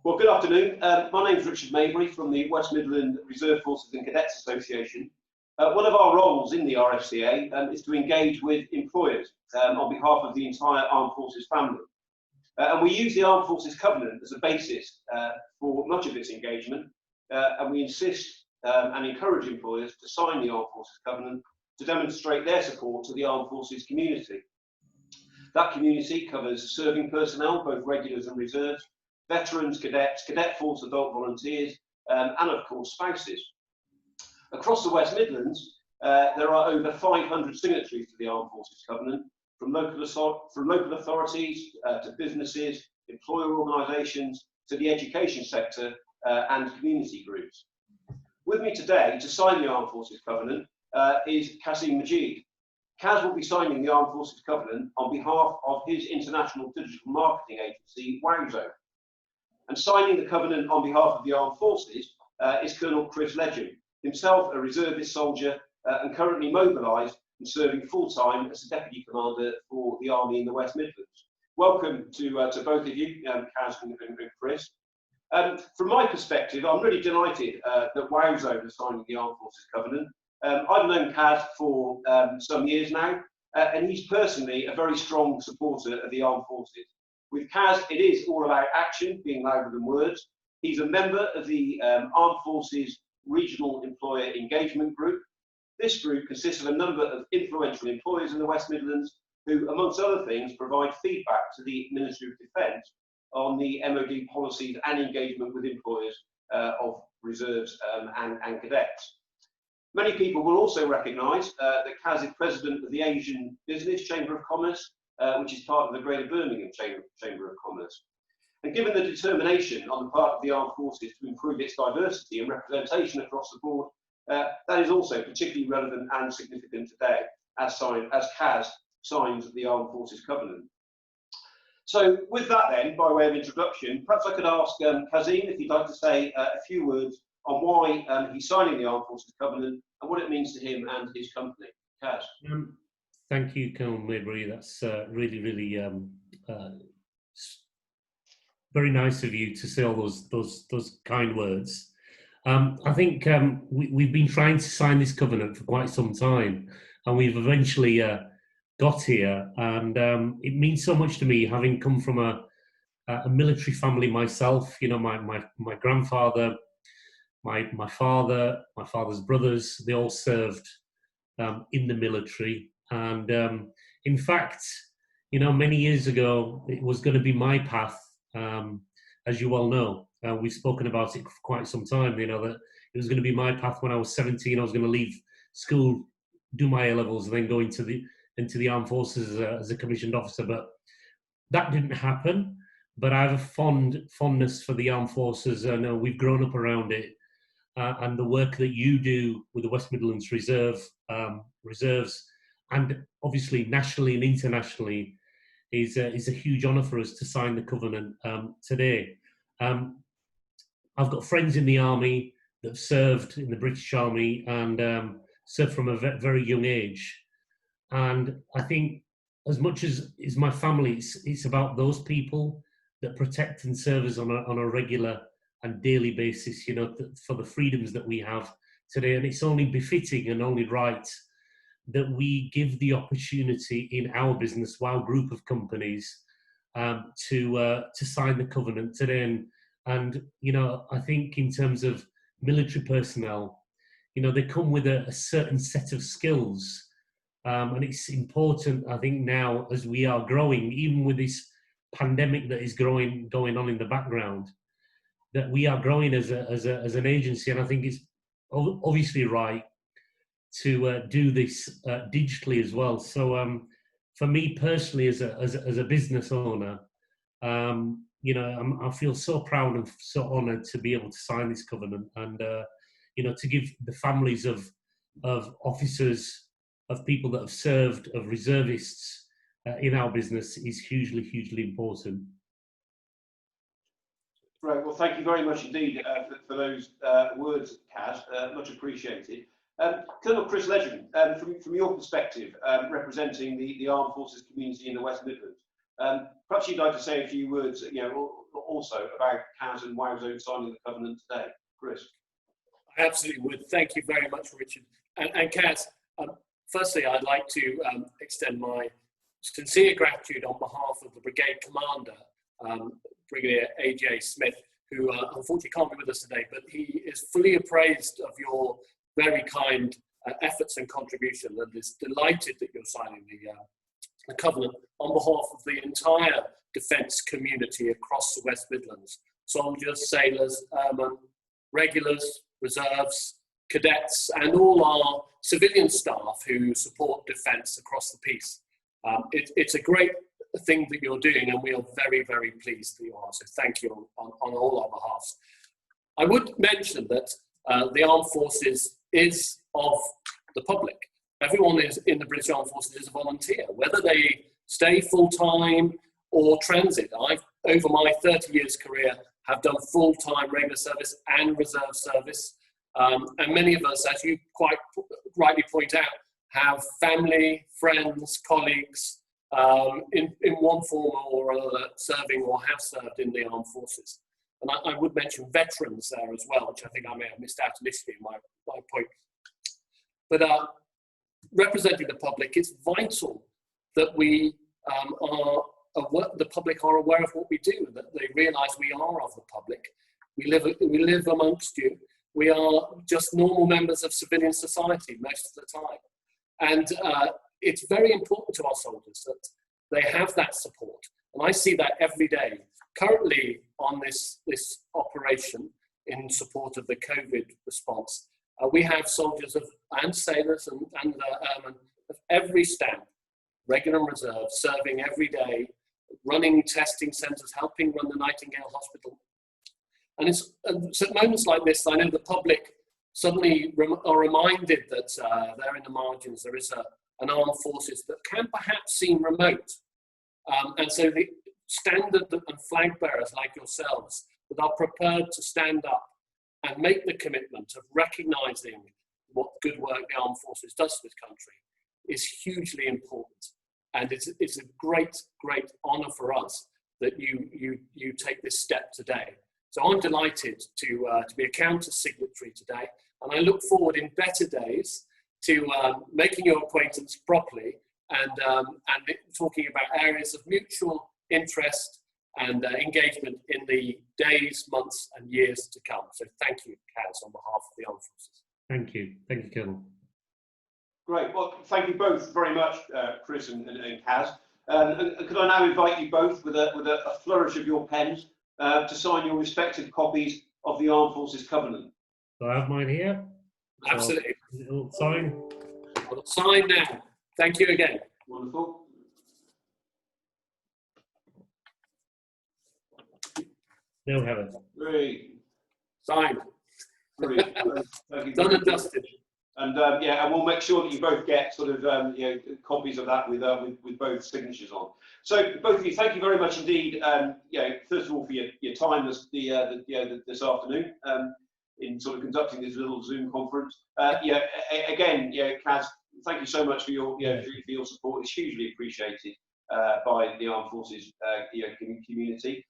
Well, good afternoon. My name is Richard Maybery from the West Midland Reserve Forces and Cadets Association. One of our roles in the RFCA is to engage with employers on behalf of the entire Armed Forces family. And we use the Armed Forces Covenant as a basis for much of its engagement, and we insist and encourage employers to sign the Armed Forces Covenant to demonstrate their support to the Armed Forces community. That community covers serving personnel, both regulars and reserves, veterans, cadets, cadet force adult volunteers, and of course spouses. Across the West Midlands, there are over 500 signatories to the Armed Forces Covenant, from local authorities to businesses, employer organisations, to the education sector and community groups. With me today to sign the Armed Forces Covenant is Kasim Majid. Kaz will be signing the Armed Forces Covenant on behalf of his international digital marketing agency, WMRFCA. And signing the Covenant on behalf of the Armed Forces is Colonel Chris Legend, himself a reservist soldier and currently mobilised and serving full-time as a Deputy Commander for the Army in the West Midlands. Welcome to both of you, Kaz and Chris. From my perspective, I'm really delighted that WMRFCA is signing the Armed Forces Covenant. I've known Kaz for some years now, and he's personally a very strong supporter of the Armed Forces. With Kaz, it is all about action, being louder than words. He's a member of the Armed Forces Regional Employer Engagement Group. This group consists of a number of influential employers in the West Midlands who, amongst other things, provide feedback to the Ministry of Defence on the MOD policies and engagement with employers of reserves and cadets. Many people will also recognise that Kaz is president of the Asian Business Chamber of Commerce, which is part of the Greater Birmingham Chamber of Commerce. And given the determination on the part of the Armed Forces to improve its diversity and representation across the board, that is also particularly relevant and significant today, as Kaz signs the Armed Forces Covenant. So with that then, by way of introduction, perhaps I could ask Kasim if he'd like to say a few words on why he's signing the Armed Forces Covenant and what it means to him and his company. Kaz. Thank you, Colonel Maybery. That's really very nice of you to say all those kind words. I think we've been trying to sign this covenant for quite some time, and we've eventually got here. And it means so much to me, having come from a military family myself. You know, my grandfather, my father, my father's brothers, they all served in the military. And in fact, you know, many years ago, it was going to be my path, as you well know. We've spoken about it for quite some time, you know, that it was going to be my path when I was 17. I was going to leave school, do my A-levels, and then go into the Armed Forces as a commissioned officer. But that didn't happen. But I have a fondness for the Armed Forces. I know we've grown up around it. And the work that you do with the West Midlands Reserves, and obviously nationally and internationally, is a huge honour for us to sign the covenant today. I've got friends in the army that have served in the British Army and served from a very young age. And I think as much as is my family, it's about those people that protect and serve us on a regular and daily basis, you know, for the freedoms that we have today. And it's only befitting and only right that we give the opportunity in our business, our group of companies, to sign the covenant today. And you know, I think in terms of military personnel, you know, they come with a certain set of skills, and it's important, I think, now as we are growing, even with this pandemic that is going on in the background, that we are growing as an agency. And I think it's obviously right to do this digitally as well. So for me personally, as a business owner, you know, I feel so proud and so honoured to be able to sign this covenant, and you know, to give the families of officers, of people that have served, of reservists in our business is hugely important. Right, well, thank you very much indeed for those words, Kaz, much appreciated. Colonel Chris Legend, from your perspective, representing the Armed Forces community in the West Midlands, perhaps you'd like to say a few words, you know, also about Kaz and Wowzone signing the covenant today. Chris. I absolutely would. Thank you very much, Richard. And Kaz, firstly, I'd like to extend my sincere gratitude on behalf of the brigade commander, Brigadier A.J. Smith, who unfortunately can't be with us today, but he is fully appraised of your very kind efforts and contribution, and is delighted that you're signing the covenant on behalf of the entire defence community across the West Midlands. Soldiers, sailors, airmen, regulars, reserves, cadets, and all our civilian staff who support defence across the piece. It's a great thing that you're doing, and we are very, very pleased that you are. So thank you on all our behalves. I would mention that the Armed Forces is of the public. Everyone is in the British Armed Forces is a volunteer, whether they stay full-time or transit. I've, over my 30 years career, have done full-time regular service and reserve service. And many of us, as you quite rightly point out, have family, friends, colleagues in one form or another serving or have served in the Armed Forces. And I would mention veterans there as well, which I think I may have missed out initially in my point. But representing the public, it's vital that we the public are aware of what we do, that they realise we are of the public. We live amongst you. We are just normal members of civilian society most of the time. And it's very important to our soldiers that they have that support. And I see that every day. Currently on this operation in support of the COVID response, we have soldiers and sailors and airmen of every stamp, regular and reserve, serving every day, running testing centres, helping run the Nightingale Hospital. And it's at moments like this, I know the public suddenly are reminded that there in the margins there is an armed forces that can perhaps seem remote. And so the standard and flag bearers like yourselves that are prepared to stand up and make the commitment of recognising what good work the Armed Forces does for this country is hugely important. And it's a great, great honour for us that you take this step today. So I'm delighted to be a counter-signatory today, and I look forward in better days to making your acquaintance properly and talking about areas of mutual interest and engagement in the days, months and years to come. So thank you, Kaz, on behalf of the Armed Forces. Thank you. Thank you, Colonel. Great. Well, thank you both very much, Chris and Kaz. And could I now invite you both with a flourish of your pens to sign your respective copies of the Armed Forces Covenant? Do I have mine here? Absolutely. Sign. I'll sign now. Thank you again. Wonderful. No, have it. Great. Signed. Brilliant. Thank you. Done and dusted. And yeah, and we'll make sure that you both get sort of copies of that with both signatures on. So both of you, thank you very much indeed. First of all for your time this afternoon in sort of conducting this little Zoom conference. Again, Kaz, thank you so much for your for your support. It's hugely appreciated by the Armed Forces community.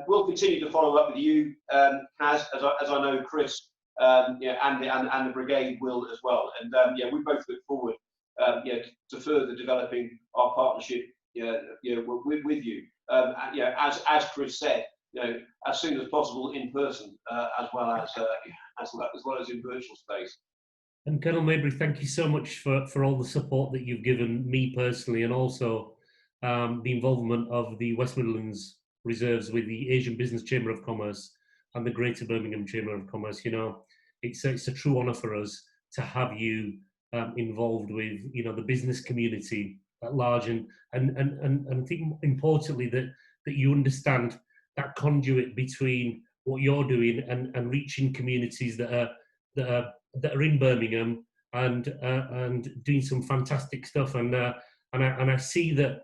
We'll continue to follow up with you, Kaz, as I know Chris. And the brigade will as well, and we both look forward to further developing our partnership with you. As Chris said, as soon as possible in person, as well as in virtual space. And Colonel Maybery, thank you so much for all the support that you've given me personally, and also the involvement of the West Midlands Reserves with the Asian Business Chamber of Commerce and the Greater Birmingham Chamber of Commerce. It's a true honour for us to have you involved with the business community at large, and I think importantly that you understand that conduit between what you're doing and reaching communities that are in Birmingham and doing some fantastic stuff, and I see that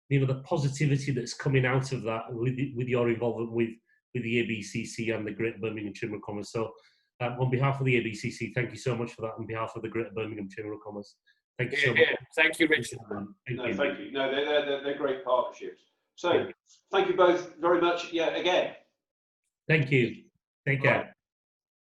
the positivity that's coming out of that with your involvement with the ABCC and the Greater Birmingham Chamber of Commerce. So on behalf of the ABCC, thank you so much for that. On behalf of the Greater Birmingham Chamber of Commerce, thank you so much. Thank you, Richard. Thank you. No, they're great partnerships. So thank you both very much. Again, Thank you. Take care.